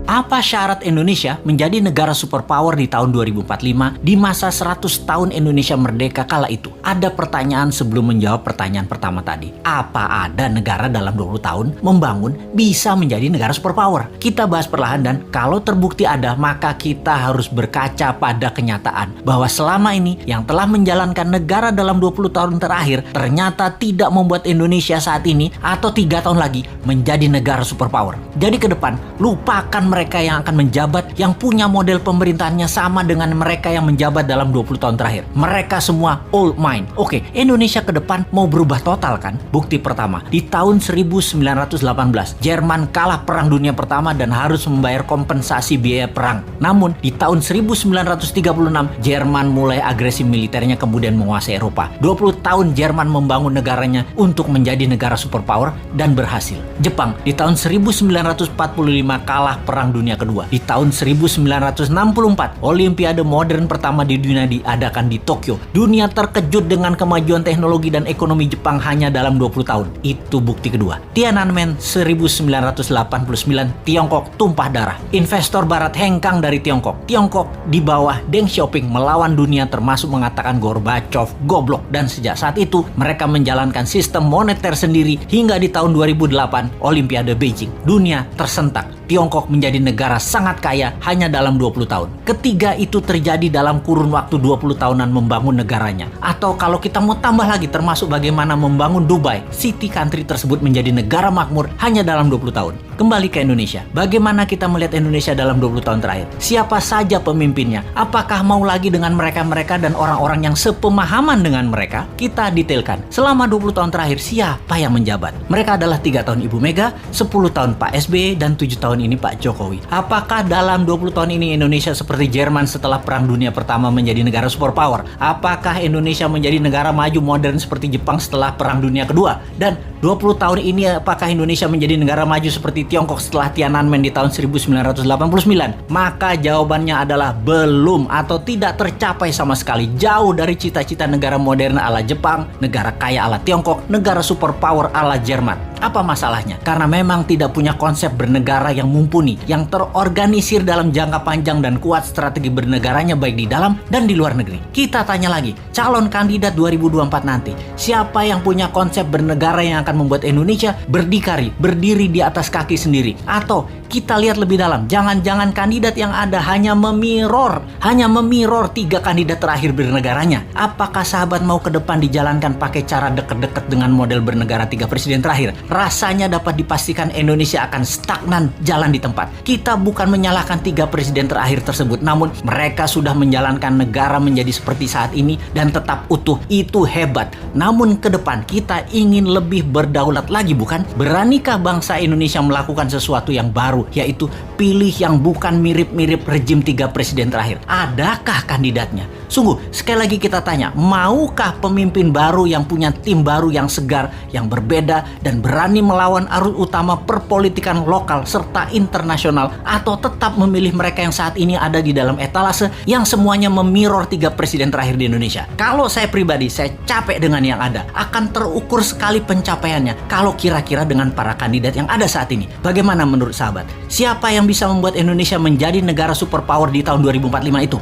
Apa syarat Indonesia menjadi negara superpower di tahun 2045 di masa 100 tahun Indonesia merdeka kala itu? Ada pertanyaan sebelum menjawab pertanyaan pertama tadi. Apa ada negara dalam 20 tahun membangun bisa menjadi negara superpower? Kita bahas perlahan dan kalau terbukti ada, maka kita harus berkaca pada kenyataan bahwa selama ini yang telah menjalankan negara dalam 20 tahun terakhir ternyata tidak membuat Indonesia saat ini atau 3 tahun lagi menjadi negara superpower. Jadi ke depan, lupakan mereka yang akan menjabat yang punya model pemerintahannya sama dengan mereka yang menjabat dalam 20 tahun terakhir. Mereka semua old mind. Oke, Indonesia ke depan mau berubah total kan? Bukti pertama, di tahun 1918, Jerman kalah Perang Dunia Pertama dan harus membayar kompensasi biaya perang. Namun, di tahun 1936, Jerman mulai agresi militernya kemudian menguasai Eropa. 20 tahun Jerman membangun negaranya untuk menjadi negara superpower dan berhasil. Jepang di tahun 1945 kalah Perang Dunia Kedua. Di tahun 1964, Olimpiade modern pertama di dunia diadakan di Tokyo. Dunia terkejut dengan kemajuan teknologi dan ekonomi Jepang hanya dalam 20 tahun. Itu bukti kedua. Tiananmen 1989, Tiongkok tumpah darah. Investor barat hengkang dari Tiongkok. Tiongkok di bawah Deng Xiaoping melawan dunia termasuk mengatakan Gorbachev goblok, dan sejak saat itu mereka menjalankan sistem moneter sendiri hingga di tahun 2008 Olimpiade Beijing. Dunia tersentak. Tiongkok menjadi negara sangat kaya hanya dalam 20 tahun. Ketiga itu terjadi dalam kurun waktu 20 tahunan membangun negaranya. Atau kalau kita mau tambah lagi termasuk bagaimana membangun Dubai, city country tersebut menjadi negara makmur hanya dalam 20 tahun. Kembali ke Indonesia. Bagaimana kita melihat Indonesia dalam 20 tahun terakhir? Siapa saja pemimpinnya? Apakah mau lagi dengan mereka-mereka dan orang-orang yang sepemahaman dengan mereka? Kita detailkan. Selama 20 tahun terakhir siapa yang menjabat? Mereka adalah 3 tahun Ibu Mega, 10 tahun Pak SBY, dan 7 tahun ini Pak Jokowi. Apakah dalam 20 tahun ini Indonesia seperti Jerman setelah Perang Dunia Pertama menjadi negara superpower? Apakah Indonesia menjadi negara maju modern seperti Jepang setelah Perang Dunia Kedua? Dan 20 tahun ini apakah Indonesia menjadi negara maju seperti Tiongkok setelah Tiananmen di tahun 1989? Maka jawabannya adalah belum atau tidak tercapai sama sekali. Jauh dari cita-cita negara modern ala Jepang, negara kaya ala Tiongkok, negara superpower ala Jerman. Apa masalahnya? Karena memang tidak punya konsep bernegara yang mumpuni, yang terorganisir dalam jangka panjang dan kuat strategi bernegaranya baik di dalam dan di luar negeri. Kita tanya lagi, calon kandidat 2024 nanti, siapa yang punya konsep bernegara yang akan membuat Indonesia berdiri di atas kaki sendiri? Atau kita lihat lebih dalam, jangan-jangan kandidat yang ada hanya memirror 3 kandidat terakhir bernegaranya. Apakah sahabat mau ke depan dijalankan pakai cara deket-deket dengan model bernegara 3 presiden terakhir? Rasanya dapat dipastikan Indonesia akan stagnan jalan di tempat. Kita bukan menyalahkan 3 presiden terakhir tersebut, namun mereka sudah menjalankan negara menjadi seperti saat ini dan tetap utuh. Itu hebat. Namun ke depan kita ingin lebih berdaulat lagi, bukan? Beranikah bangsa Indonesia melakukan sesuatu yang baru, yaitu pilih yang bukan mirip-mirip rejim 3 presiden terakhir? Adakah kandidatnya? Sungguh, sekali lagi kita tanya, maukah pemimpin baru yang punya tim baru yang segar, yang berbeda, dan berani melawan arus utama perpolitikan lokal serta internasional, atau tetap memilih mereka yang saat ini ada di dalam etalase yang semuanya memirror 3 presiden terakhir di Indonesia? Kalau saya pribadi, saya capek dengan yang ada. Akan terukur sekali pencapaiannya kalau kira-kira dengan para kandidat yang ada saat ini. Bagaimana menurut sahabat? Siapa yang bisa membuat Indonesia menjadi negara superpower di tahun 2045 itu?